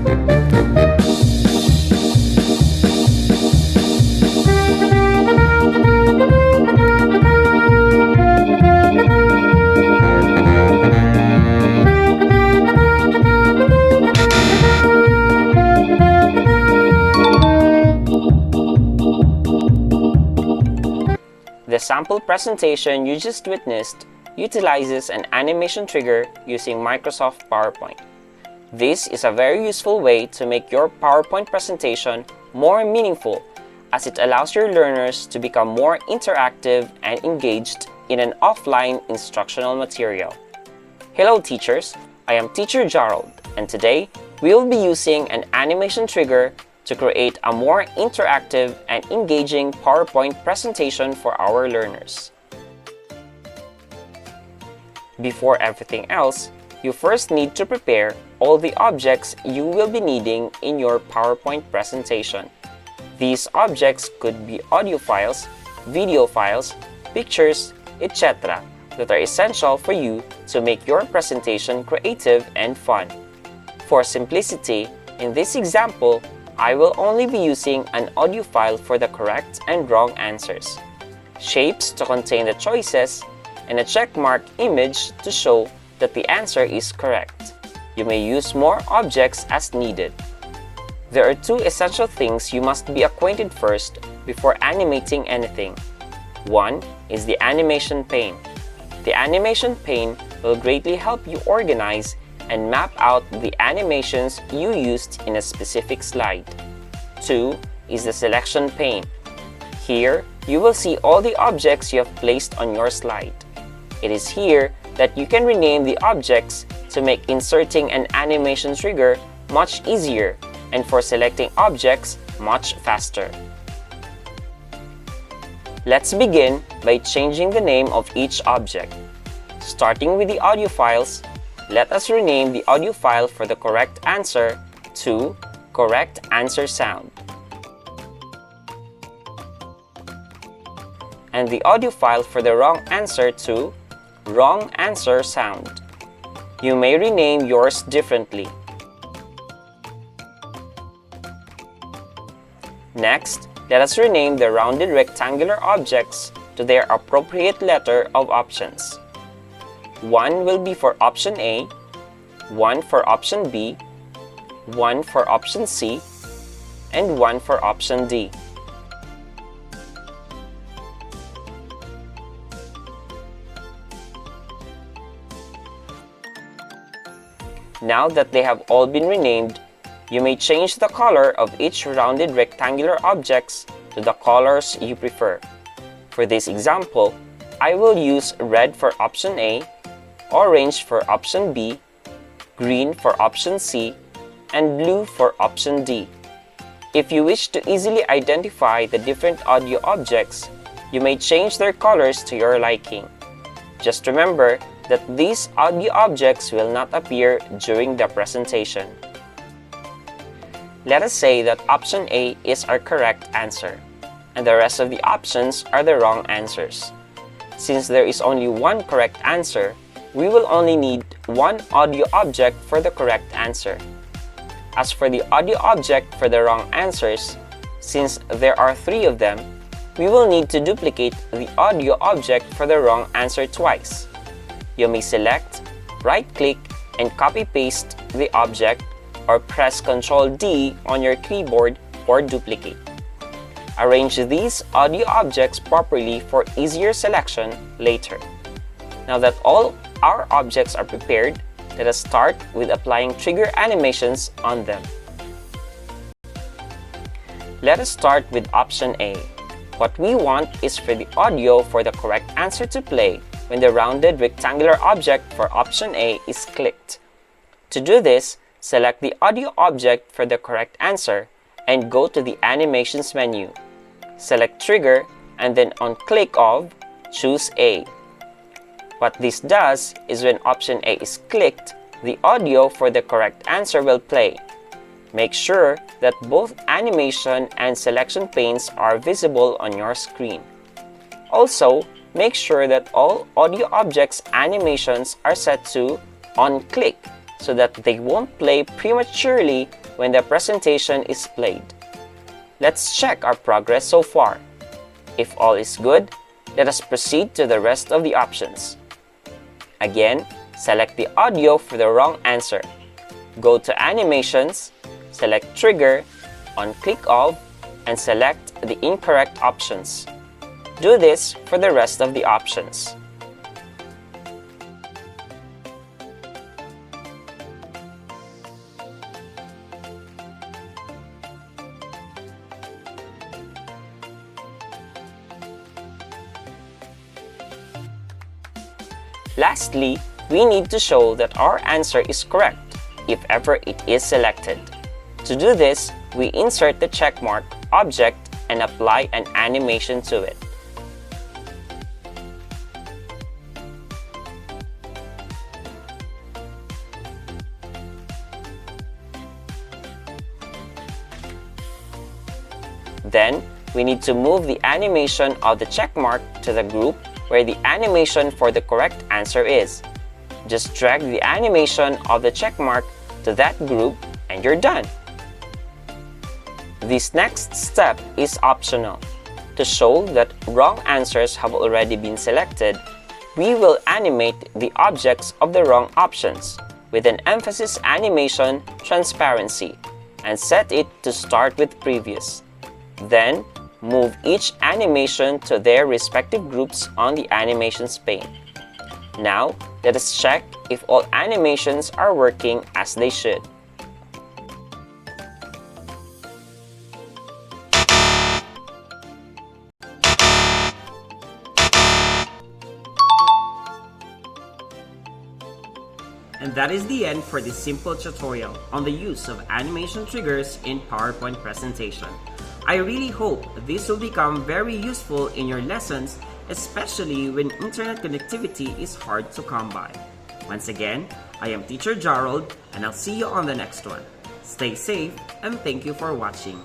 The sample presentation you just witnessed utilizes an animation trigger using Microsoft PowerPoint. This is a very useful way to make your PowerPoint presentation more meaningful, as it allows your learners to become more interactive and engaged in an offline instructional material. Hello teachers, I am Teacher Gerald, and today we will be using an animation trigger to create a more interactive and engaging PowerPoint presentation for our learners. Before everything else, you first need to prepare all the objects you will be needing in your PowerPoint presentation. These objects could be audio files, video files, pictures, etc. that are essential for you to make your presentation creative and fun. For simplicity, in this example, I will only be using an audio file for the correct and wrong answers, shapes to contain the choices, and a checkmark image to show that the answer is correct. You may use more objects as needed. There are two essential things you must be acquainted first before animating anything. One is the animation pane. The animation pane will greatly help you organize and map out the animations you used in a specific slide. Two is the selection pane. Here, you will see all the objects you have placed on your slide. It is here that you can rename the objects to make inserting an animation trigger much easier and for selecting objects much faster. Let's begin by changing the name of each object. Starting with the audio files, let us rename the audio file for the correct answer to Correct Answer Sound, and the audio file for the wrong answer to Wrong Answer Sound. You may rename yours differently. Next, let us rename the rounded rectangular objects to their appropriate letter of options. One will be for option A, one for option B, one for option C, and one for option D. Now that they have all been renamed, you may change the color of each rounded rectangular objects to the colors you prefer. For this example, I will use red for option A, orange for option B, green for option C, and blue for option D. If you wish to easily identify the different audio objects, you may change their colors to your liking. Just remember that these audio objects will not appear during the presentation. Let us say that option A is our correct answer, and the rest of the options are the wrong answers. Since there is only one correct answer, we will only need one audio object for the correct answer. As for the audio object for the wrong answers, since there are 3 of them, we will need to duplicate the audio object for the wrong answer twice. You may select, right-click, and copy-paste the object, or press Ctrl D on your keyboard for duplicate. Arrange these audio objects properly for easier selection later. Now that all our objects are prepared, let us start with applying trigger animations on them. Let us start with option A. What we want is for the audio for the correct answer to play when the rounded rectangular object for option A is clicked. To do this, select the audio object for the correct answer and go to the Animations menu. Select Trigger and then on click of, choose A. What this does is when option A is clicked, the audio for the correct answer will play. Make sure that both animation and selection panes are visible on your screen. Also, make sure that all audio objects animations are set to on click so that they won't play prematurely when the presentation is played. Let's check our progress so far. If all is good, let us proceed to the rest of the options. Again, select the audio for the wrong answer. Go to Animations, select Trigger, on Click All, and select the incorrect options. Do this for the rest of the options. Lastly, we need to show that our answer is correct if ever it is selected. To do this, we insert the checkmark object and apply an animation to it. Then, we need to move the animation of the checkmark to the group where the animation for the correct answer is. Just drag the animation of the checkmark to that group and you're done. This next step is optional. To show that wrong answers have already been selected, we will animate the objects of the wrong options with an emphasis animation transparency and set it to start with previous. Then, move each animation to their respective groups on the Animations pane. Now, let us check if all animations are working as they should. And that is the end for this simple tutorial on the use of animation triggers in PowerPoint presentation. I really hope this will become very useful in your lessons, especially when internet connectivity is hard to come by. Once again, I am Teacher Jarrod, and I'll see you on the next one. Stay safe and thank you for watching.